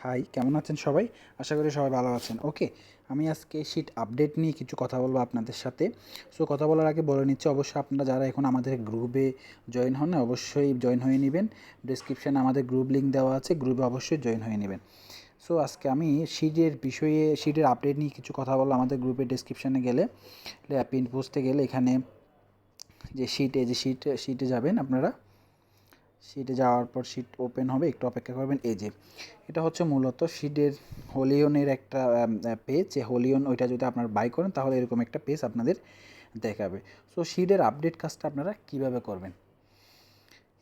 High, কেমন আছেন সবাই? আশা করি সবাই ভালো আছেন। ওকে, আমি আজকে শিট আপডেট নিয়ে কিছু কথা বলবো আপনাদের সাথে। সো কথা বলার আগে বলে নিচ্ছি, অবশ্যই আপনারা যারা এখন আমাদের গ্রুপে জয়েন হন না, অবশ্যই জয়েন হয়ে নেবেন। ডেসক্রিপশানে আমাদের গ্রুপ লিঙ্ক দেওয়া আছে, গ্রুপে অবশ্যই জয়েন হয়ে নেবেন। সো আজকে আমি শিটের আপডেট নিয়ে কিছু কথা বলবো। আমাদের গ্রুপের ডেসক্রিপশানে গেলে, পিন পোস্টে গেলে এখানে যে শিটে যাবেন আপনারা। শিটে যাওয়ার পর শিট ওপেন হবে, একটু অপেক্ষা করবেন। এই যে এটা হচ্ছে মূলত শিটের হোলিয়নের একটা পেজ। হোলিয়ন ওইটা যদি আপনারা বাই করেন তাহলে এরকম একটা পেজ আপনাদের দেখাবে। সো শিটের আপডেট কাজটা আপনারা কিভাবে করবেন?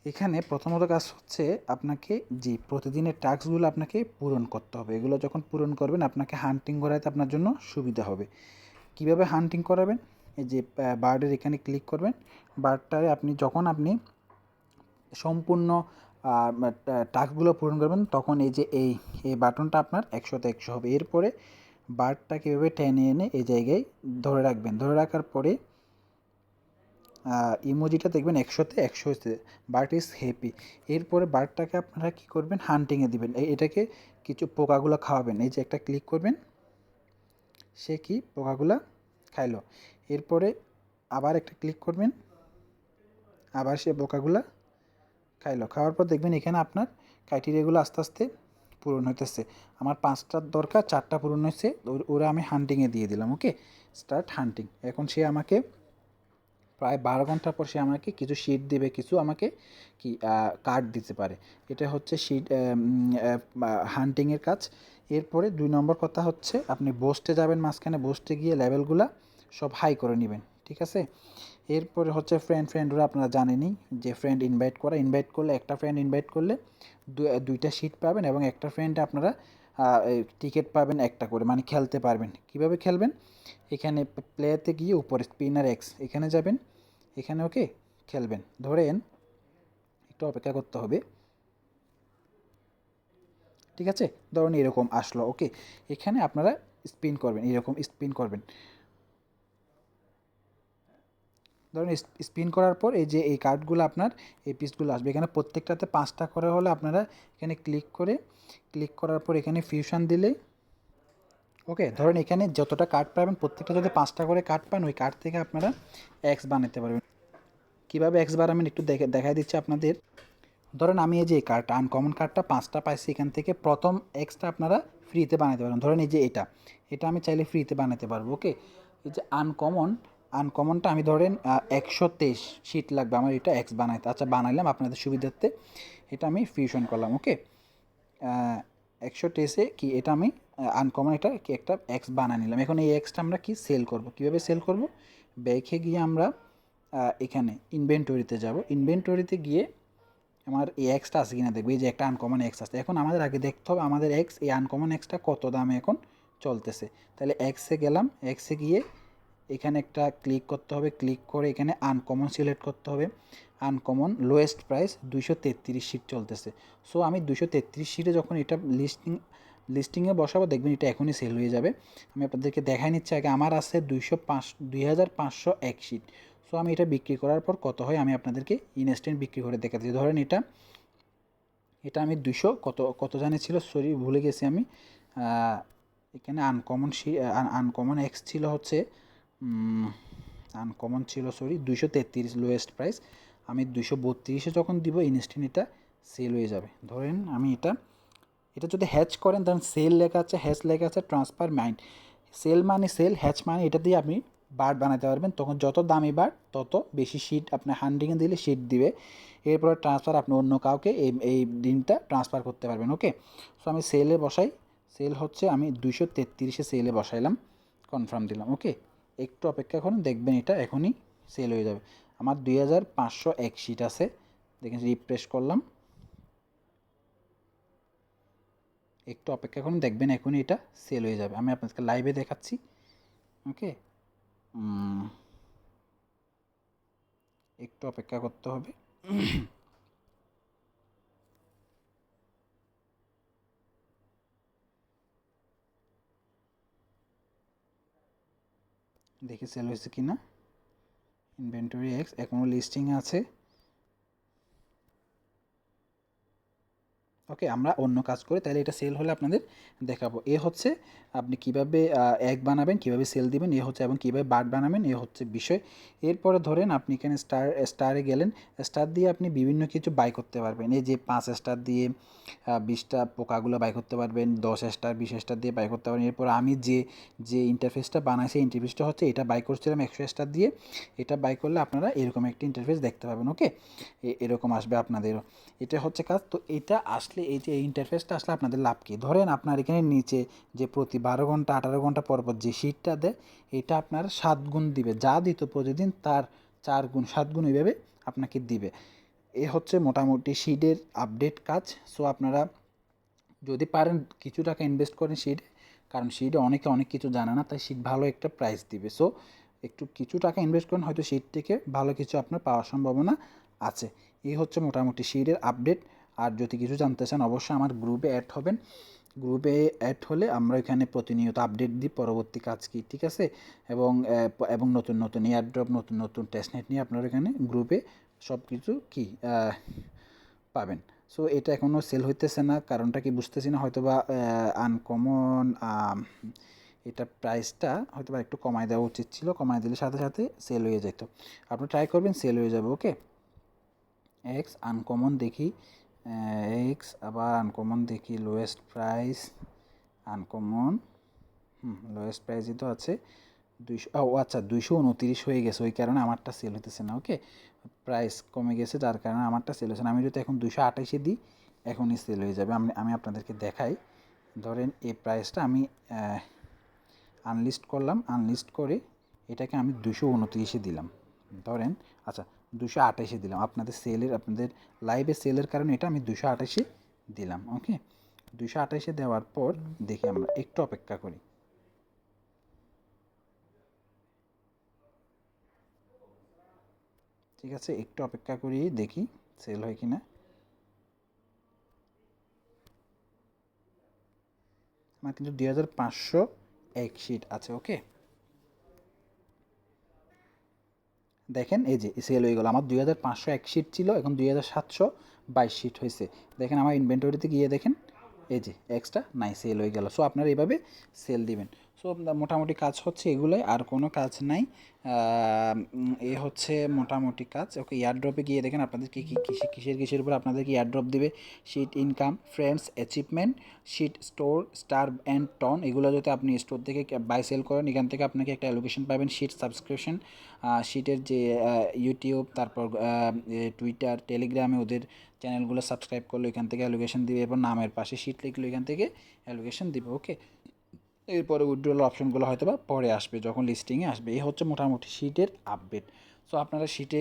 এখানে প্রথমত কাজ হচ্ছে আপনাকে যে প্রতিদিনের টাস্কগুলো আপনাকে পূরণ করতে হবে। এগুলো যখন পূরণ করবেন আপনাকে হান্টিং করাতে আপনার জন্য সুবিধা হবে। কিভাবে হান্টিং করাবেন? এই যে বার্ডের এখানে ক্লিক করবেন। বার্ডটারে যখন আপনি সম্পূর্ণ টাস্কগুলো পূরণ করবেন তখন এই যে এই বাটনটা আপনার 100তে 100 হবে। এরপরে বারটাকে এভাবে টেনে এনে এই জায়গায় ধরে রাখবেন। ধরে রাখার পরে ইমোজিটা দেখবেন 100তে 100 হয়েছে, বার্ড ইজ হ্যাপি। এরপরে বার্ডটাকে আপনারা কী করবেন? হান্টিংয়ে দিবেন। এটাকে কিছু পোকাগুলো খাওয়াবেন। এই যে একটা ক্লিক করবেন, সে কি পোকাগুলা খাইলো। এরপরে আবার একটা ক্লিক করবেন, আবার সে পোকাগুলা খাইলো। খাওয়ার পর দেখবেন এখানে আপনার ক্রাইটেরিয়াগুলো আস্তে আস্তে পূরণ হইতেছে। আমার 5টার দরকার, 4টা পূরণ হয়েছে, ওরা আমি হান্টিংয়ে দিয়ে দিলাম। ওকে, স্টার্ট হান্টিং। এখন সে আমাকে প্রায় 12 ঘন্টা পর সে আমাকে কিছু শিট দেবে, কিছু আমাকে কি কার্ড দিতে পারে। এটা হচ্ছে শিট হান্টিংয়ের কাজ। এরপরে 2 নম্বর কথা হচ্ছে আপনি বোস্টে যাবেন, মাঝখানে বোস্টে গিয়ে লেভেলগুলা সব হাই করে নেবেন, ঠিক আছে? এরপরে হচ্ছে ফ্রেন্ডরা আপনারা জানেনই যে ফ্রেন্ড ইনভাইট করলে একটা ফ্রেন্ড ইনভাইট করলে দুইটা শিট পাবেন এবং একটা ফ্রেন্ডে আপনারা টিকিট পাবেন একটা করে, মানে খেলতে পারবেন। কিভাবে খেলবেন? এখানে প্লেতে গিয়ে উপরে স্পিনার এক্স এখানে যাবেন, এখানে ওকে খেলবেন। ধরেন একটু অপেক্ষা করতে হবে, ঠিক আছে? ধরুন এরকম আসলো। ওকে, এখানে আপনারা স্পিন করবেন, এরকম স্পিন করবেন। ধরুন স্পিন করার পর এই যে এই কার্ডগুলো আপনার এই পিসগুলো আসবে। এখানে প্রত্যেকটাতে 5টা করে হলে আপনারা এখানে ক্লিক করার পর এখানে ফিউশন দিলেই ওকে, ধরেন এখানে যতটা কার্ড পাবেন প্রত্যেকটা যদি 5টা করে কার্ড পান, ওই কার্ড থেকে আপনারা এক্স বানাতে পারবেন। কীভাবে এক্স বানাবেন একটু দেখাই দিচ্ছি আপনাদের। ধরেন আমি এই যে এই কার্ডটা আনকমন কার্ডটা 5টা পাইছি, এখান থেকে প্রথম এক্সটা আপনারা ফ্রিতে বানাতে পারেন। ধরেন এই যে এটা আমি চাইলে ফ্রিতে বানাতে পারবো। ওকে, এই যে আনকমনটা আমি ধরেন 123 শিট লাগবে আমার এটা এক্স বানাইতে। আচ্ছা, বানাইলাম আপনাদের সুবিধার্থে। এটা আমি ফিউশন করলাম। ওকে, 123-এ কি এটা আমি আনকমন এটা কি একটা এক্স বানিয়ে নিলাম। এখন এই এক্সটা আমরা কি সেল করব? কীভাবে সেল করব? ব্যাকে গিয়ে আমরা এখানে ইনভেন্টরিতে যাব। ইনভেন্টরিতে গিয়ে আমার এই এক্সটা আছে কিনা দেখবো। এই যে একটা আনকমন এক্স আছে। এখন আমাদের আগে দেখতে হবে আমাদের এক্স, এই আনকমন এক্সটা কত দামে এখন চলতেছে। তাহলে এক্সে গেলাম, এক্সে গিয়ে এখানে একটা ক্লিক করতে হবে। ক্লিক করে এখানে আনকমন সিলেক্ট করতে হবে। আনকমন লোয়েস্ট প্রাইস 233 শিট চলতেছে। সো আমি 233 শিটে যখন এটা লিস্টিংয়ে বসাবো দেখবেন এটা এখনই সেল হয়ে যাবে। আমি আপনাদেরকে দেখাই নিচ্ছি। আগে আমার আছে 2501 শিট। সো আমি এটা বিক্রি করার পর কত হয় আমি আপনাদেরকে ইনস্ট্যান্ট বিক্রি করে দেখাচ্ছি। ধরেন এটা আমি 200 কত জানে ছিল, সরি ভুলে গেছি আমি। এখানে আনকমন এক্স ছিল হচ্ছে আনকমন ছিল, সরি 233 লোয়েস্ট প্রাইস। আমি 232-এ যখন দিব ইনস্ট্যান্ট এটা সেল হয়ে যাবে। ধরেন আমি এটা যদি হ্যাচ করেন, ধরেন সেল লেখা আছে, হ্যাচ লেখা আছে, ট্রান্সফার মাইন্ড। সেল মানে সেল, হ্যাচ মানে এটা দিয়ে আপনি বার্ড বানাতে পারবেন। তখন যত দামি বার্ড তত বেশি শিট আপনি হান্ডিংয়ে দিলে শিট দিবে। এরপরে ট্রান্সফার আপনি অন্য কাউকে এই দিনটা ট্রান্সফার করতে পারবেন। ওকে, সো আমি সেলে বসাই। সেল হচ্ছে আমি 233-এ সেলে বসাইলাম, কনফার্ম দিলাম। ওকে, একটু অপেক্ষা করুন, দেখবেন এটা এখনই সেল হয়ে যাবে। আমার 2501 শিট আছে, দেখেন রিফ্রেশ করলাম। একটু অপেক্ষা করুন, দেখবেন এখনই এটা সেল হয়ে যাবে। আমি আপনাদেরকে লাইভে দেখাচ্ছি। ওকে, একটু অপেক্ষা করতে হবে। দেখি সেল হয়েছে কি না। ইনভেন্টরি এক্স এখনও লিস্টিং আছে। ওকে, আমরা অন্য কাজ করি, তাহলে এটা সেল হলে আপনাদের দেখাবো। এ হচ্ছে আপনি কিভাবে এক বানাবেন, কিভাবে সেল দিবেন, এ হচ্ছে এবং কীভাবে বার্ড বানাবেন, এ হচ্ছে বিষয়। এরপরে ধরেন আপনি এখানে স্টারে গেলেন, স্টার দিয়ে আপনি বিভিন্ন কিছু বাই করতে পারবেন। এই যে 5 স্টার দিয়ে 20টা পোকাগুলো বাই করতে পারবেন, 10 স্টার 20 স্টার দিয়ে বাই করতে পারবেন। এরপর আমি যে ইন্টারফেসটা বানাইছি, ইন্টারফেসটা হচ্ছে এটা বাই করছিলাম 100 স্টার দিয়ে। এটা বাই করলে আপনারা এরকম একটা ইন্টারফেস দেখতে পাবেন। ওকে, এরকম আসবে আপনাদেরও। এটা হচ্ছে কাজ। তো এটা আসলে, এই যে ইন্টারফেসটা আসলে আপনাদের লাভ কী? ধরেন আপনার এখানে নিচে যে প্রতি 12 ঘন্টা 18 ঘন্টা পর পর যে শীটটা দেয়, এটা আপনার 7 গুণ দিবে, যা দিত প্রতিদিন তার 4 গুণ 7 গুণ এইভাবে আপনাকে দিবে। এ হচ্ছে মোটামুটি শীটের আপডেট কাজ। সো আপনারা যদি পারেন কিছু টাকা ইনভেস্ট করেন শীটে, কারণ শীটে অনেকে অনেক কিছু জানে না, তাই শীট ভালো একটা প্রাইস দিবে। সো একটু কিছু টাকা ইনভেস্ট করেন, হয়তো শীট থেকে ভালো কিছু আপনার পাওয়ার সম্ভাবনা আছে। এই হচ্ছে মোটামুটি শীটের আপডেট। আর যদি কিছু জানতে চান অবশ্যই আমার গ্রুপে অ্যাড হবেন। গ্রুপে অ্যাড হলে আমরা এখানে প্রতিনিয়ত আপডেট দিই পরবর্তী কাজ কী, ঠিক আছে? এবং নতুন নতুন এয়ারড্রপ, নতুন নতুন টেস্টনেট নিয়ে আপনারা এখানে গ্রুপে সব কিছু কি পাবেন। সো এটা এখনও সেল হইতেছে না, কারণটা কি বুঝতেছি না। হয়তো বা আনকমন, এটা প্রাইসটা হয়তো বা একটু কমায় দেওয়া উচিত ছিল, কমায় দিলে সাথে সাথে সেল হয়ে যেত। আপনি ট্রাই করবেন, সেল হয়ে যাবে। ওকে, এক্স আনকমন দেখি, এক্স আবার আনকমন দেখি, লোয়েস্ট প্রাইস আনকমন, লোয়েস্ট প্রাইসই তো আছে 200। ও আচ্ছা, 229 হয়ে গেছে, ওই কারণে আমারটা সেল হতেছে না। ওকে, প্রাইস কমে গেছে যার কারণে আমারটা সেল হচ্ছে না। আমি যদি এখন 228-এ দিই, এখনই সেল হয়ে যাবে। আমি আপনাদেরকে দেখাই। ধরেন এই প্রাইসটা আমি আনলিস্ট করলাম, আনলিস্ট করে এটাকে আমি 229-এ দিলাম। ধরেন আচ্ছা 228-এ দিলাম, আপনাদের লাইভে সেলের কারণে এটা আমি 228-এ দিলাম। ওকে, 228-এ দেওয়ার পর দেখি, আমরা একটু অপেক্ষা করি। ঠিক আছে, একটু অপেক্ষা করি, দেখি সেল হয় কিনা। আমার কিন্তু 2501 শিট আছে। ওকে, দেখেন এই যে সেল হয়ে গেল। আমার 2501 শিট ছিল, এখন 2722 শিট হয়েছে। দেখেন আমার ইনভেন্টরিতে গিয়ে দেখেন, এই যে এক্সট্রা নাই, সেল হয়ে গেল। সো আপনারা এইভাবে সেল দিবেন। সো মোটামুটি কাজ হচ্ছে এগুলোই, আর কোনো কাজ নাই। এ হচ্ছে মোটামুটি কাজ। ওকে, এয়ারড্রপে গিয়ে দেখেন আপনাদের কিসের উপর আপনাদেরকে এয়ারড্রপ দিবে। Sheet income, friends, achievement, sheet store, star and ton, এগুলো যদি আপনি স্টোর থেকে বাই সেল করেন, এখান থেকে আপনাকে একটা অ্যালোকেশন পাবেন। শিট সাবস্ক্রিপশন, শিটের যে ইউটিউব, তারপর টুইটার, টেলিগ্রামে ওদের চ্যানেলগুলো সাবস্ক্রাইব করলে এখান থেকে অ্যালোকেশন দিবে, এবং নামের পাশে শিট লিখলে এখান থেকে অ্যালোকেশন দিবে। ওকে, এরপরে উইথড্রল অপশনগুলো হয়তো বা পরে আসবে, যখন লিস্টিংয়ে আসবে। এই হচ্ছে মোটামুটি শিটের আপডেট। সো আপনারা শিটে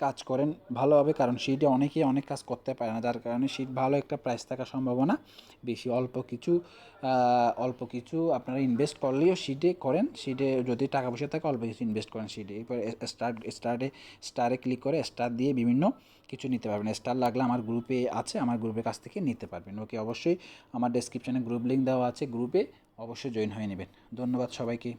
কাজ করেন ভালোভাবে, কারণ শিটে অনেকেই অনেক কাজ করতে পারে না, যার কারণে শিট ভালো একটা প্রাইস থাকার সম্ভাবনা বেশি। অল্প কিছু আপনারা ইনভেস্ট করলেও শিটে করেন। শিটে যদি টাকা পয়সা থাকে অল্প কিছু ইনভেস্ট করেন শিটে। এরপর স্টারে ক্লিক করে স্টার দিয়ে বিভিন্ন কিছু নিতে পারবেন। স্টার লাগলে আমার গ্রুপে আছে, আমার গ্রুপের কাছ থেকে নিতে পারবেন। ওকে, অবশ্যই আমার ডেসক্রিপশানে গ্রুপ লিঙ্ক দেওয়া আছে, গ্রুপে অবশ্যই জয়েন হয়ে নেবেন। ধন্যবাদ সবাইকে।